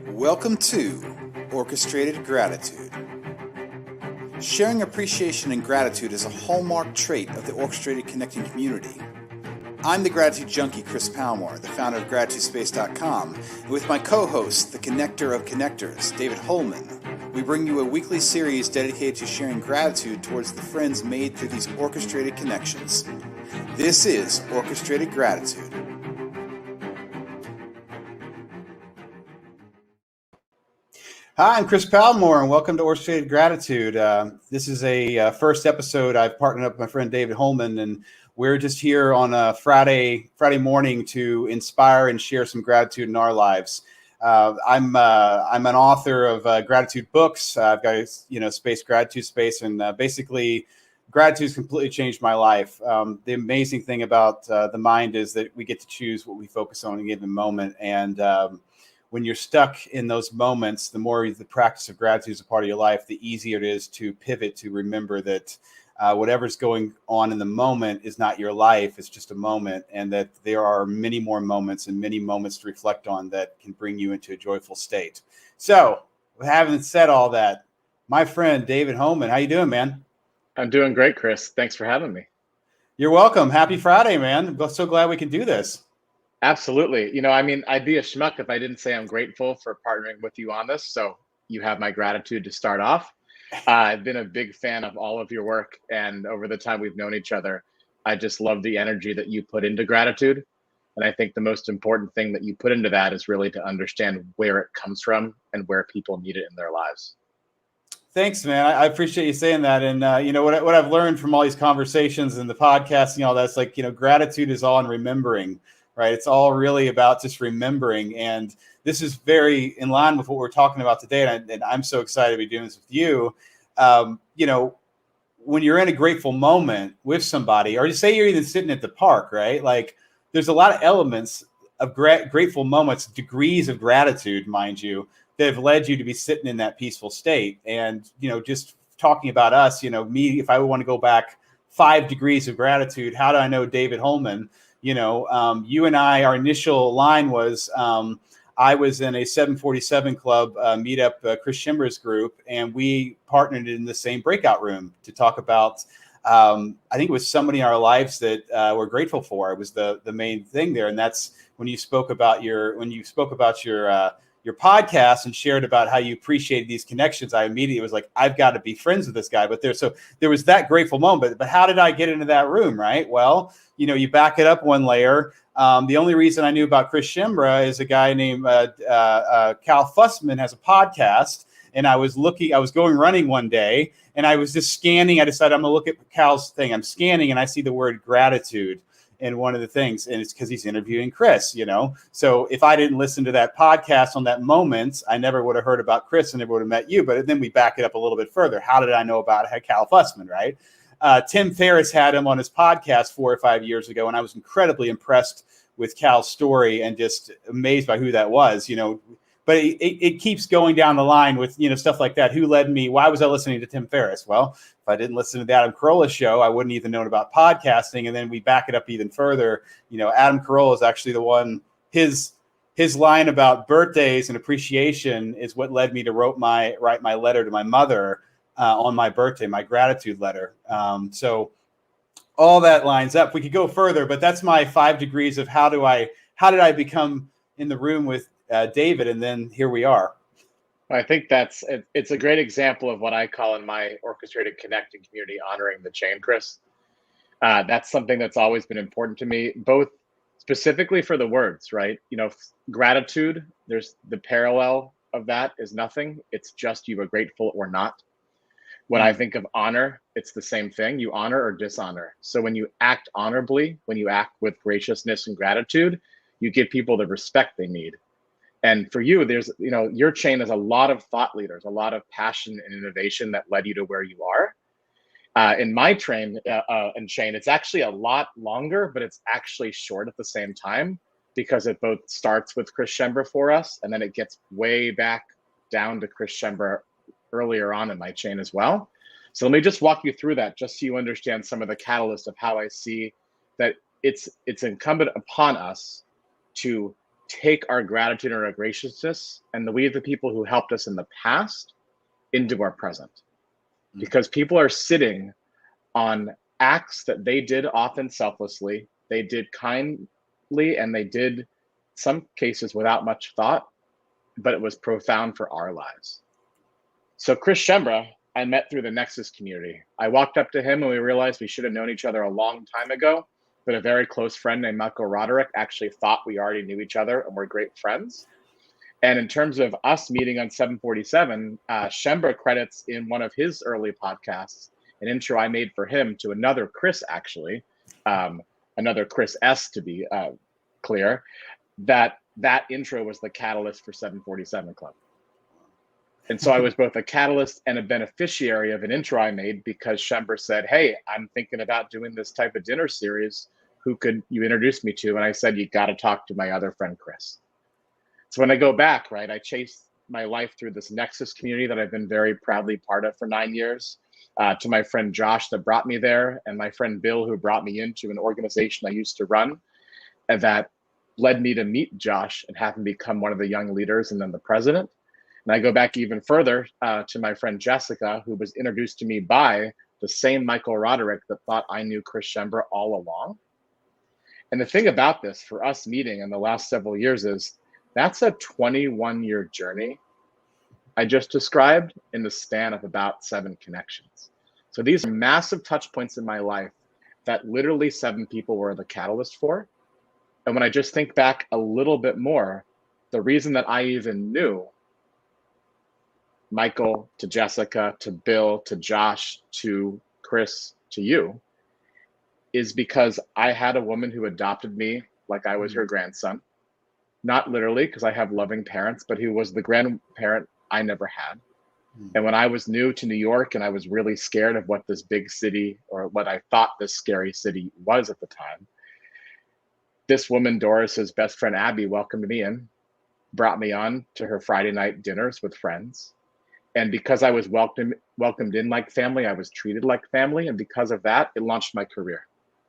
Welcome to Orchestrated Gratitude. Sharing appreciation and gratitude is a hallmark trait of the Orchestrated Connecting community. I'm the Gratitude Junkie, Chris Palmore, the founder of GratitudeSpace.com, and with my co-host, the Conductor of Connectors, David Homan, we bring you a weekly series dedicated to sharing gratitude towards the friends made through these orchestrated connections. This is Orchestrated Gratitude. Hi, I'm Chris Palmore, and welcome to Orchestrated Gratitude. This is a first episode. I've partnered up with my friend David Homan, and we're just here on a Friday morning to inspire and share some gratitude in our lives. I'm an author of gratitude books. I've got Space Gratitude Space, and basically, gratitude's completely changed my life. The amazing thing about the mind is that we get to choose what we focus on in a given moment, and when you're stuck in those moments, the more the practice of gratitude is a part of your life, the easier it is to pivot to remember that whatever's going on in the moment is not your life. It's just a moment, and that there are many more moments and many moments to reflect on that can bring you into a joyful state. So, having said all that, my friend David Homan, how you doing, man? I'm doing great, Chris. Thanks for having me. You're welcome. Happy Friday, man. I'm so glad we can do this. Absolutely. I'd be a schmuck if I didn't say I'm grateful for partnering with you on this. So you have my gratitude to start off. I've been a big fan of all of your work. And over the time we've known each other, I just love the energy that you put into gratitude. And I think the most important thing that you put into that is really to understand where it comes from and where people need it in their lives. Thanks, man. I appreciate you saying that. And, what I've learned from all these conversations and the podcasting, all that's like, gratitude is all in remembering. Right. It's all really about just remembering. And this is very in line with what we're talking about today. And I'm so excited to be doing this with you. When you're in a grateful moment with somebody, or just say you're even sitting at the park, right? Like there's a lot of elements of grateful moments, degrees of gratitude, mind you, that have led you to be sitting in that peaceful state. And, just talking about us, me, if I want to go back 5 degrees of gratitude, how do I know David Holman? You and I, our initial line was I was in a 747 Club meetup, Chris Schimber's group, and we partnered in the same breakout room to talk about, I think it was somebody in our lives that we're grateful for. It was the main thing there. And that's when you spoke about your podcast and shared about how you appreciated these connections. I immediately was like, I've got to be friends with this guy. So there was that grateful moment. But how did I get into that room, right? Well, you back it up one layer. The only reason I knew about Chris Schimbra is a guy named Cal Fussman has a podcast. And I was going running one day and I was just scanning. I decided I'm going to look at Cal's thing. I'm scanning and I see the word gratitude in one of the things. And it's because he's interviewing Chris, So if I didn't listen to that podcast on that moment, I never would have heard about Chris and never would have met you. But then we back it up a little bit further. How did I know about Cal Fussman, right? Tim Ferriss had him on his podcast 4 or 5 years ago, and I was incredibly impressed with Cal's story and just amazed by who that was, But it keeps going down the line with, stuff like that. Who led me? Why was I listening to Tim Ferriss? Well, if I didn't listen to the Adam Carolla show, I wouldn't even known about podcasting. And then we back it up even further. Adam Carolla is actually the one, his line about birthdays and appreciation is what led me to write my letter to my mother on my birthday, my gratitude letter. So all that lines up. We could go further, but that's my 5 degrees of how did I become in the room with David, and then here we are. I think it's a great example of what I call in my orchestrated connecting community, honoring the chain, Chris. That's something that's always been important to me, both specifically for the words, right? Gratitude, there's the parallel of that is nothing. It's just you are grateful or not. When I think of honor, it's the same thing. You honor or dishonor. So when you act honorably, when you act with graciousness and gratitude, you give people the respect they need. And for you, there's, your chain has a lot of thought leaders, a lot of passion and innovation that led you to where you are. In my chain, it's actually a lot longer, but it's actually short at the same time because it both starts with Chris Schembra for us, and then it gets way back down to Chris Schembra earlier on in my chain as well. So let me just walk you through that, just so you understand some of the catalyst of how I see that it's incumbent upon us to take our gratitude and our graciousness and we, the people who helped us in the past, into our present. Because people are sitting on acts that they did often selflessly, they did kindly, and they did some cases without much thought, but it was profound for our lives. So Chris Schembra, I met through the Nexus community. I walked up to him and we realized we should have known each other a long time ago, but a very close friend named Michael Roderick actually thought we already knew each other and were great friends. And in terms of us meeting on 747, Schembra credits in one of his early podcasts an intro I made for him to another Chris, actually, another Chris S, to be clear, that intro was the catalyst for 747 Club. And so I was both a catalyst and a beneficiary of an intro I made because Schembra said, hey, I'm thinking about doing this type of dinner series. Who could you introduce me to? And I said, you got to talk to my other friend, Chris. So when I go back, right, I chased my life through this Nexus community that I've been very proudly part of for 9 years, to my friend Josh that brought me there, and my friend Bill who brought me into an organization I used to run, and that led me to meet Josh and have him become one of the young leaders and then the president. And I go back even further to my friend Jessica, who was introduced to me by the same Michael Roderick that thought I knew Chris Schembra all along. And the thing about this for us meeting in the last several years is that's a 21-year journey I just described in the span of about 7 connections. So these are massive touch points in my life that literally 7 people were the catalyst for. And when I just think back a little bit more, the reason that I even knew Michael to Jessica to Bill to Josh to Chris to you is because I had a woman who adopted me like I was her grandson. Not literally, because I have loving parents, but who was the grandparent I never had. And when I was new to New York and I was really scared of what this big city or what I thought this scary city was at the time, this woman, Doris's best friend, Abby, welcomed me in, brought me on to her Friday night dinners with friends. And because I was welcomed in like family, I was treated like family. And because of that, it launched my career.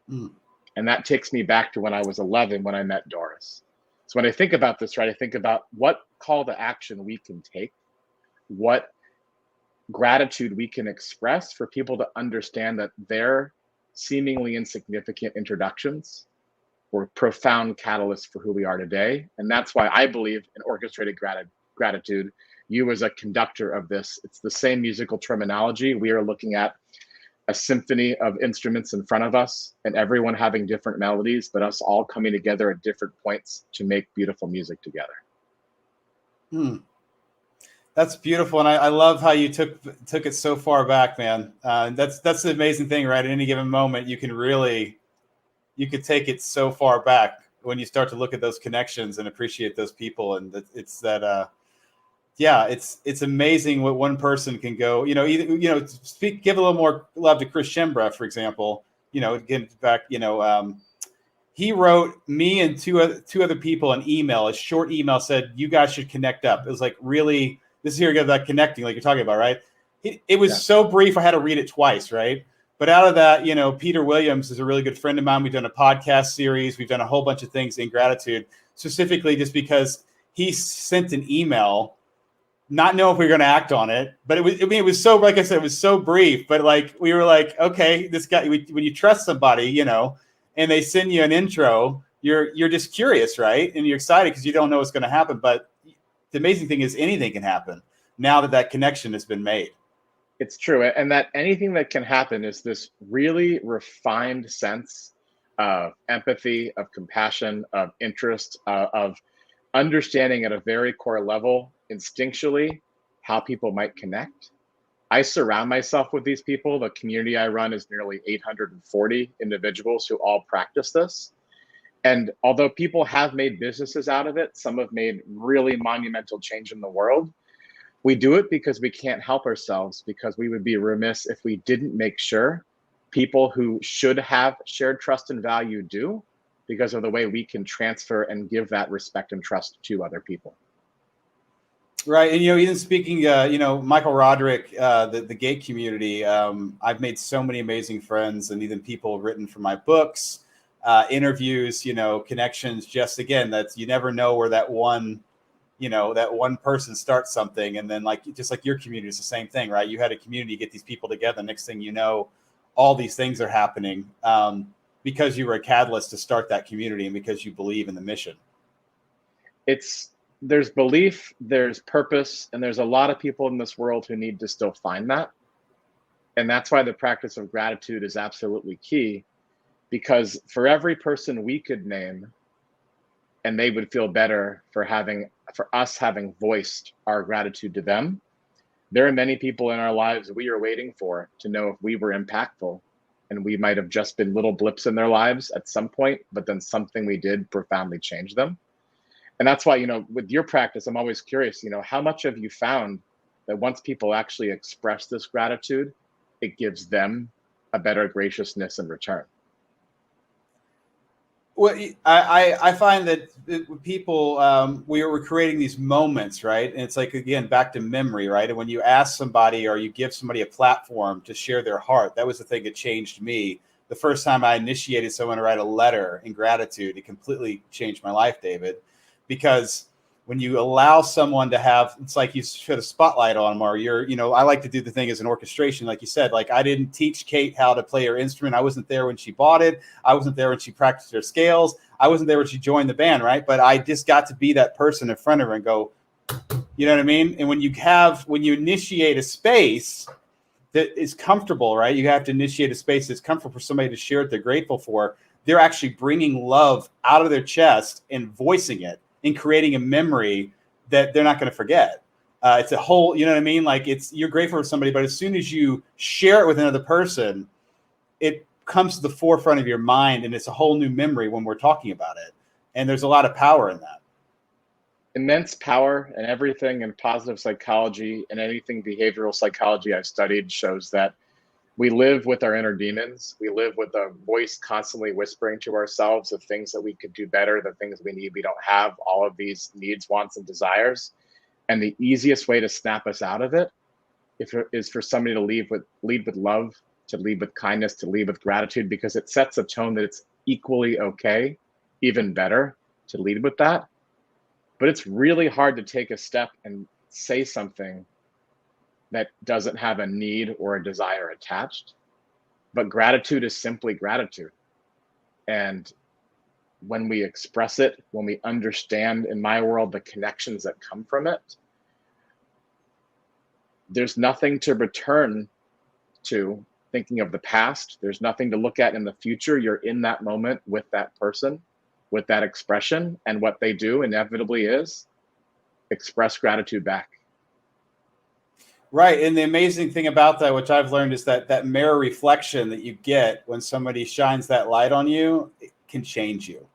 And that takes me back to when I was 11, when I met Doris. So when I think about this, right, I think about what call to action we can take, what gratitude we can express for people to understand that their seemingly insignificant introductions were profound catalysts for who we are today. And that's why I believe in orchestrated gratitude. You as a conductor of this, it's the same musical terminology. We are looking at a symphony of instruments in front of us and everyone having different melodies, but us all coming together at different points to make beautiful music together. That's beautiful. And I love how you took it so far back, man. That's the amazing thing, right? At any given moment, you could take it so far back when you start to look at those connections and appreciate those people. And it's amazing what one person can go, give a little more love to Chris Schembra, for example, get back, he wrote me and two other people an email, a short email, said, you guys should connect up. It was like, really, this is here again, that connecting, like you're talking about, right? It was so brief. I had to read it twice. Right. But out of that, Peter Williams is a really good friend of mine. We've done a podcast series. We've done a whole bunch of things in gratitude, specifically just because he sent an email, not knowing if we were going to act on it. But it was so, like I said, it was so brief. But like, we were like, okay, this guy, when you trust somebody, and they send you an intro, you're just curious, right? And you're excited because you don't know what's going to happen. But the amazing thing is anything can happen now that connection has been made. It's true. And that anything that can happen is this really refined sense of empathy, of compassion, of interest, of understanding at a very core level, instinctually, how people might connect. I surround myself with these people. The community I run is nearly 840 individuals who all practice this. And although people have made businesses out of it, some have made really monumental change in the world. We do it because we can't help ourselves, because we would be remiss if we didn't make sure people who should have shared trust and value do, because of the way we can transfer and give that respect and trust to other people. Right. And, even speaking, Michael Roderick, the gate community, I've made so many amazing friends, and even people written for my books, interviews, connections. Just again, that's, you never know where that one person starts something, and then just like your community is the same thing, right? You had a community, get these people together. Next thing you know, all these things are happening because you were a catalyst to start that community and because you believe in the mission. There's belief, there's purpose, and there's a lot of people in this world who need to still find that. And that's why the practice of gratitude is absolutely key, because for every person we could name and they would feel better for us having voiced our gratitude to them, there are many people in our lives we are waiting for to know if we were impactful, and we might have just been little blips in their lives at some point, but then something we did profoundly changed them. And that's why, with your practice, I'm always curious, how much have you found that once people actually express this gratitude, it gives them a better graciousness in return? Well, I find that people, we were creating these moments, right? And it's like, again, back to memory, right? And when you ask somebody or you give somebody a platform to share their heart, that was the thing that changed me. The first time I initiated someone to write a letter in gratitude, it completely changed my life, David, because when you allow someone to have, it's like you put a spotlight on them, or I like to do the thing as an orchestration. Like you said, like I didn't teach Kate how to play her instrument. I wasn't there when she bought it. I wasn't there when she practiced her scales. I wasn't there when she joined the band, right? But I just got to be that person in front of her and go, you know what I mean? And when you initiate a space that is comfortable, right? You have to initiate a space that's comfortable for somebody to share what they're grateful for. They're actually bringing love out of their chest and voicing it, in creating a memory that they're not going to forget. It's a whole, you know what I mean? Like you're grateful for somebody, but as soon as you share it with another person, it comes to the forefront of your mind, and it's a whole new memory when we're talking about it. And there's a lot of power in that. Immense power, and everything in positive psychology and anything behavioral psychology I've studied shows that we live with our inner demons. We live with a voice constantly whispering to ourselves the things that we could do better, the things we need, we don't have, all of these needs, wants, and desires. And the easiest way to snap us out of it is for somebody to lead with love, to lead with kindness, to lead with gratitude, because it sets a tone that it's equally okay, even better, to lead with that. But it's really hard to take a step and say something that doesn't have a need or a desire attached. But gratitude is simply gratitude. And when we express it, when we understand, in my world, the connections that come from it, there's nothing to return to thinking of the past. There's nothing to look at in the future. You're in that moment with that person, with that expression, and what they do inevitably is express gratitude back. Right. And the amazing thing about that, which I've learned, is that mirror reflection that you get when somebody shines that light on you, it can change you.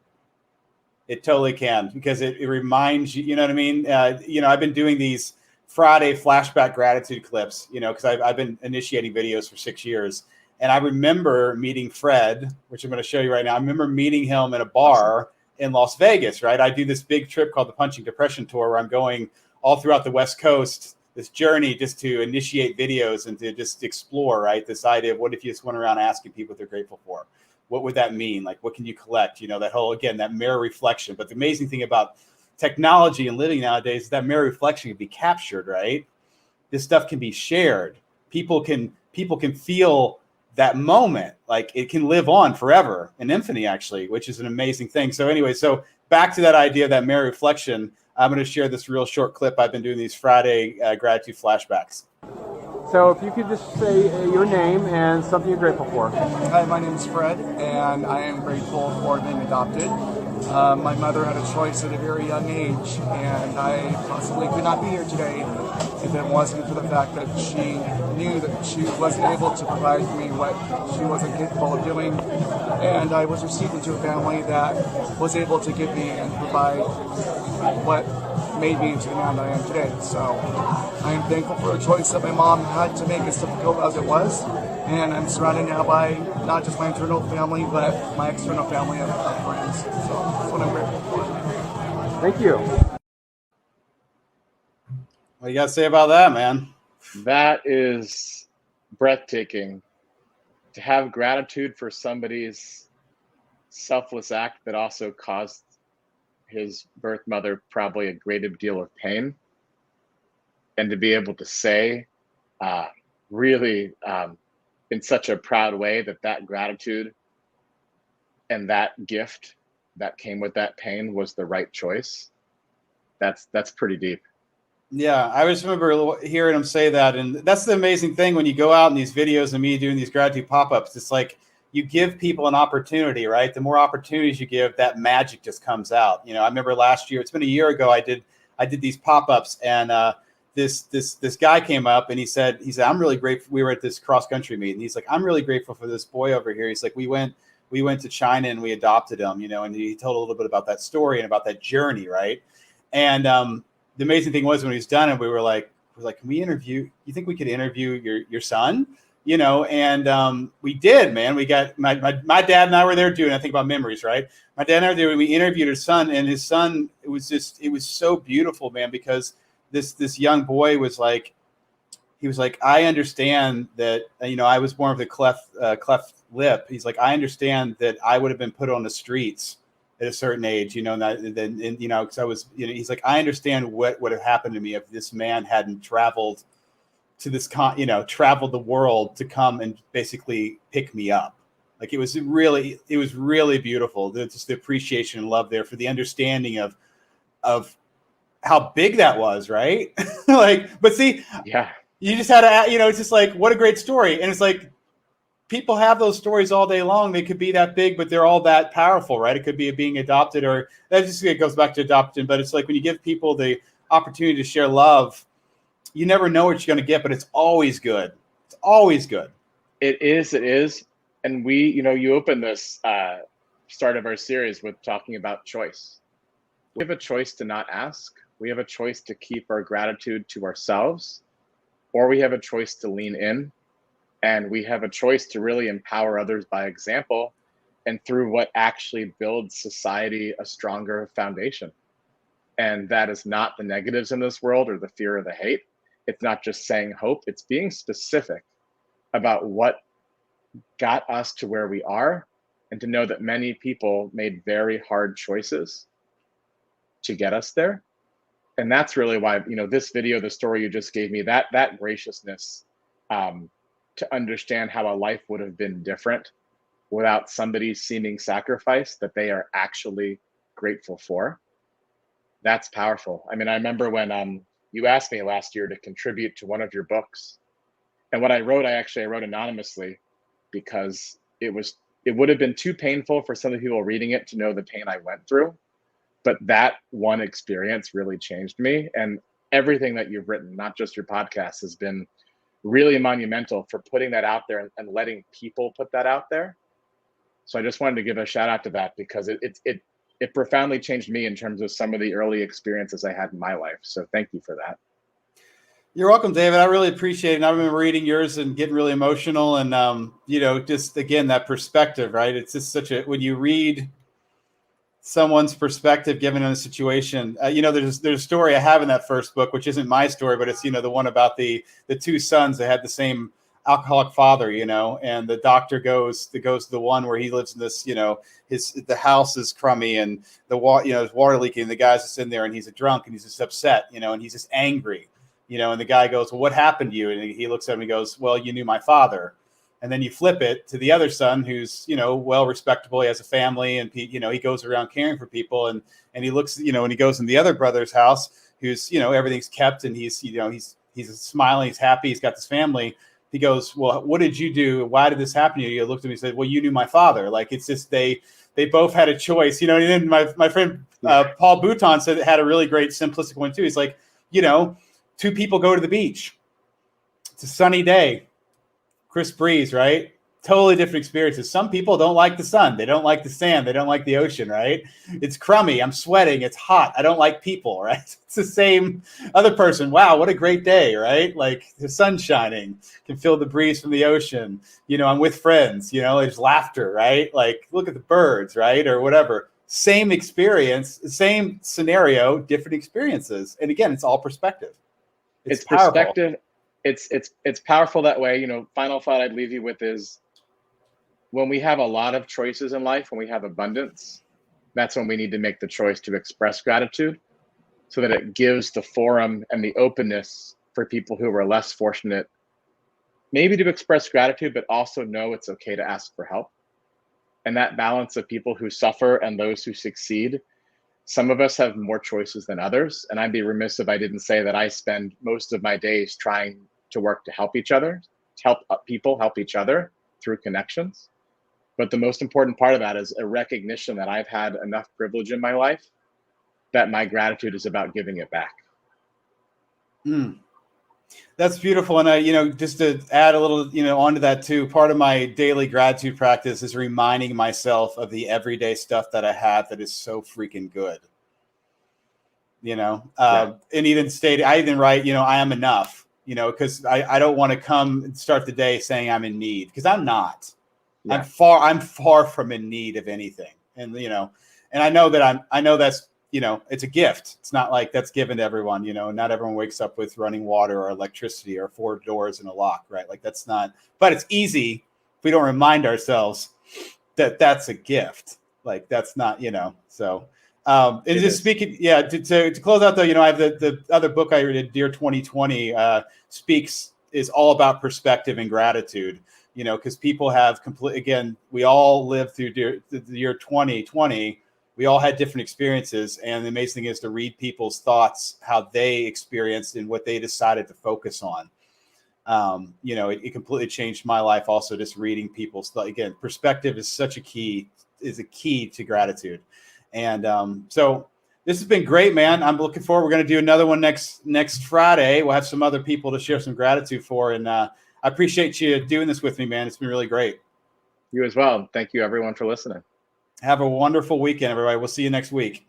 It totally can, because it reminds you, you know what I mean? I've been doing these Friday flashback gratitude clips, because I've been initiating videos for 6 years. And I remember meeting Fred, which I'm going to show you right now. I remember meeting him in a bar in Las Vegas, right? I do this big trip called the Punching Depression Tour, where I'm going all throughout the West Coast, this journey just to initiate videos and to just explore, right? This idea of what if you just went around asking people what they're grateful for? What would that mean? Like, what can you collect? That whole, again, that mirror reflection. But the amazing thing about technology and living nowadays is that mirror reflection can be captured, right? This stuff can be shared. People can feel that moment. Like, it can live on forever in infamy, actually, which is an amazing thing. So anyway, so back to that idea of that mirror reflection, I'm going to share this real short clip. I've been doing these Friday gratitude flashbacks. So if you could just say your name and something you're grateful for. Hi, my name is Fred, and I am grateful for being adopted. My mother had a choice at a very young age, and I possibly could not be here today if it wasn't for the fact that she knew that she wasn't able to provide for me what she wasn't capable of doing. And I was received into a family that was able to give me and provide what made me into the man that I am today. So I am thankful for a choice that my mom had to make, as difficult as it was. And I'm surrounded now by not just my internal family, but my external family of friends. So that's what I'm grateful for. Thank you. What you got to say about that, man? That is breathtaking. To have gratitude for somebody's selfless act that also caused his birth mother probably a great deal of pain. And to be able to say, really in such a proud way, that gratitude and that gift that came with that pain was the right choice. That's pretty deep. Yeah, I just remember hearing him say that. And that's the amazing thing when you go out in these videos and me doing these gratitude pop-ups, it's like you give people an opportunity, right? The more opportunities you give, that magic just comes out. You know, I remember last year, it's been a year ago, I did these pop-ups, and this guy came up and he said, I'm really grateful. We were at this cross-country meet, and he's like, I'm really grateful for this boy over here. He's like, we went to China and we adopted him, you know, and he told a little bit about that story and about that journey, right? And the amazing thing was when he was done, and we were like, can we interview? You think we could interview your son? You know, and we did, man. We got my dad and I were there doing. I think about memories, right? My dad and I were there, and we interviewed his son, and his son. It was so beautiful, man, because this young boy was like, he was like, I understand that, you know, I was born with a cleft lip. He's like, I understand that I would have been put on the streets at a certain age, you know, and then, you know, because I was, you know, he's like, I understand what would have happened to me if this man hadn't traveled to this, traveled the world to come and basically pick me up. Like it was really beautiful. Just the appreciation and love there for the understanding of how big that was, right? Like, but see, yeah, you just had to, you know, it's just like, what a great story. And it's like, people have those stories all day long. They could be that big, but they're all that powerful, right? It could be being adopted, or that just it goes back to adoption. But it's like when you give people the opportunity to share love, you never know what you're going to get, but it's always good. It's always good. It is. And we, you know, you open this start of our series with talking about choice. We have a choice to not ask. We have a choice to keep our gratitude to ourselves, or we have a choice to lean in. And we have a choice to really empower others by example and through what actually builds society a stronger foundation. And that is not the negatives in this world or the fear or the hate. It's not just saying hope. It's being specific about what got us to where we are, and to know that many people made very hard choices to get us there. And that's really why, you know, this video, the story you just gave me, that graciousness, to understand how a life would have been different without somebody's seeming sacrifice that they are actually grateful for. That's powerful. I mean, I remember when you asked me last year to contribute to one of your books, and what I wrote anonymously because it would have been too painful for some of the people reading it to know the pain I went through. But that one experience really changed me, and everything that you've written, not just your podcast, has been really monumental for putting that out there and letting people put that out there. So I just wanted to give a shout out to that because it profoundly changed me in terms of some of the early experiences I had in my life. So thank you for that. You're welcome, David. I really appreciate it. And I remember reading yours and getting really emotional. And, you know, just again, that perspective, right? It's just when you read someone's perspective given in a situation, you know, there's a story I have in that first book, which isn't my story, but it's, you know, the one about the two sons that had the same alcoholic father, you know, and the doctor goes to the one where he lives in this, you know, the house is crummy and the water, you know, there's water leaking, and the guy's just in there and he's a drunk and he's just upset, you know, and he's just angry, you know, and the guy goes, well, what happened to you? And he looks at him and he goes, well, you knew my father. And then you flip it to the other son who's, you know, well respectable. He has a family and, you know, he goes around caring for people. And he looks, you know, and he goes in the other brother's house who's, you know, everything's kept and he's, you know, he's smiling, he's happy, he's got this family. He goes, well, what did you do? Why did this happen to you? He looked at me and said, well, you knew my father. Like, it's just, they both had a choice, you know. And then my friend Paul Bouton said it had a really great simplistic one too. He's like, you know, two people go to the beach. It's a sunny day. Crisp breeze, right? Totally different experiences. Some people don't like the sun. They don't like the sand. They don't like the ocean, right? It's crummy. I'm sweating. It's hot. I don't like people, right? It's the same other person. Wow, what a great day, right? Like the sun's shining. Can feel the breeze from the ocean. You know, I'm with friends. You know, there's laughter, right? Like look at the birds, right? Or whatever. Same experience, same scenario, different experiences. And again, it's all perspective. It's powerful. Perspective. It's powerful that way. You know, final thought I'd leave you with is when we have a lot of choices in life, when we have abundance, that's when we need to make the choice to express gratitude, so that it gives the forum and the openness for people who are less fortunate, maybe to express gratitude, but also know it's okay to ask for help. And that balance of people who suffer and those who succeed, some of us have more choices than others. And I'd be remiss if I didn't say that I spend most of my days trying to work to help each other, to help people help each other through connections. But the most important part of that is a recognition that I've had enough privilege in my life that my gratitude is about giving it back. That's beautiful. And just to add a little, onto that too, part of my daily gratitude practice is reminding myself of the everyday stuff that I have that is so freaking good. And even write, I am enough, because I don't want to come and start the day saying I'm in need, because I'm not. Yeah. I'm far from in need of anything. And, and I know that's, it's a gift. It's not like that's given to everyone, not everyone wakes up with running water or electricity or 4 doors and a lock, right? Like that's not, but it's easy if we don't remind ourselves that that's a gift. Like that's not, so, and just speaking, to close out though, I have the other book I read, Dear 2020, is all about perspective and gratitude, because people have we all lived through the year 2020. We all had different experiences, and the amazing thing is to read people's thoughts, how they experienced and what they decided to focus on. It completely changed my life. Also, just reading people's thoughts. Again, perspective is a key to gratitude. And so this has been great, man. I'm looking forward. We're going to do another one next Friday. We'll have some other people to share some gratitude for, and I appreciate you doing this with me, man. It's been really great. You as well. Thank you, everyone, for listening. Have a wonderful weekend, everybody. We'll see you next week.